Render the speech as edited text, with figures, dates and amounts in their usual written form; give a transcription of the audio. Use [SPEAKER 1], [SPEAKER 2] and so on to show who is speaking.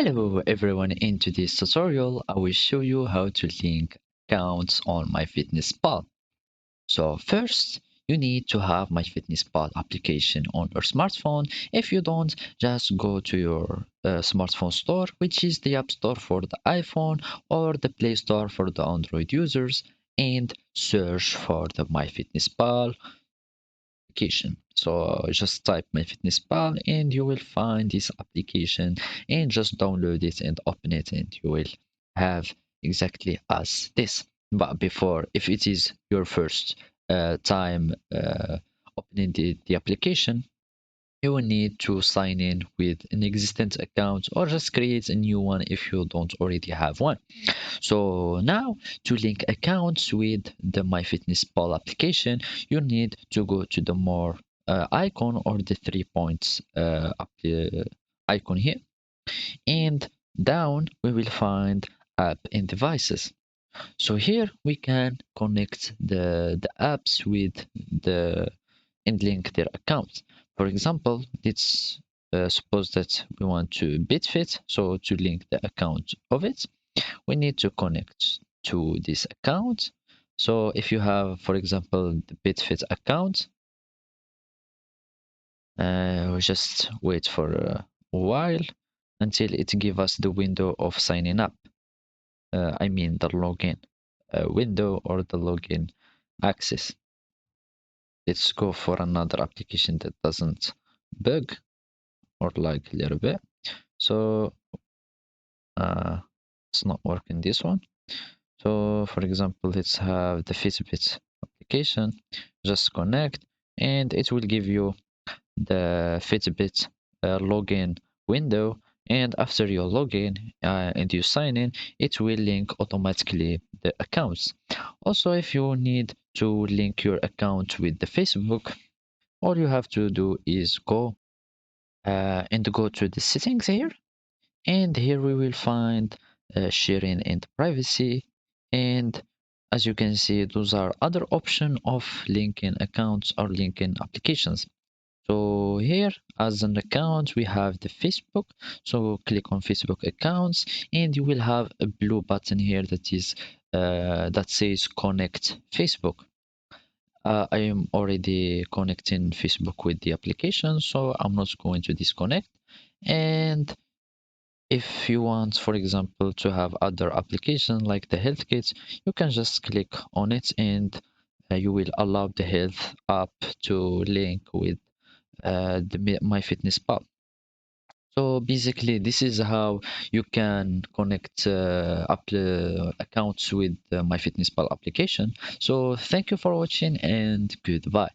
[SPEAKER 1] Hello everyone, in today's tutorial I will show you how to link accounts on Myfitnesspal. So first you need to have Myfitnesspal application on your smartphone. If you don't, just go to your smartphone store, which is the App Store for the iPhone or the Play Store for the Android users, and search for the Myfitnesspal application. So just type MyFitnessPal and you will find this application and just download it and open it and you will have exactly as this. But before, if it is your first time opening the application, you will need to sign in with an existing account or just create a new one if you don't already have one. So now to link accounts with the MyFitnessPal application, you need to go to the more icon or the 3 points icon here, and down we will find app and devices. So here we can connect the apps with the and link their accounts. For example, let's suppose that we want to BitFit, so to link the account of it, we need to connect to this account. So if you have, for example, the BitFit account, we just wait for a while until it gives us the window of signing up. I mean the login window or the login access. Let's go for another application that doesn't bug or lag a little bit. So uh, it's not working this one. So for example, let's have the Fitbit application, just connect and it will give you the Fitbit login window. And after you log in and you sign in, it will link automatically the accounts. Also, if you need to link your account with the Facebook, all you have to do is go to the settings here, and here we will find sharing and privacy. And as you can see, those are other options of linking accounts or linking applications. So here as an account we have the Facebook. So click on Facebook accounts and you will have a blue button here that says connect Facebook. I am already connecting Facebook with the application, so I'm not going to disconnect. And if you want, for example, to have other application like the health kits, you can just click on it and you will allow the health app to link with the MyFitnessPal. So basically, this is how you can connect accounts with the MyFitnessPal application. So thank you for watching and goodbye.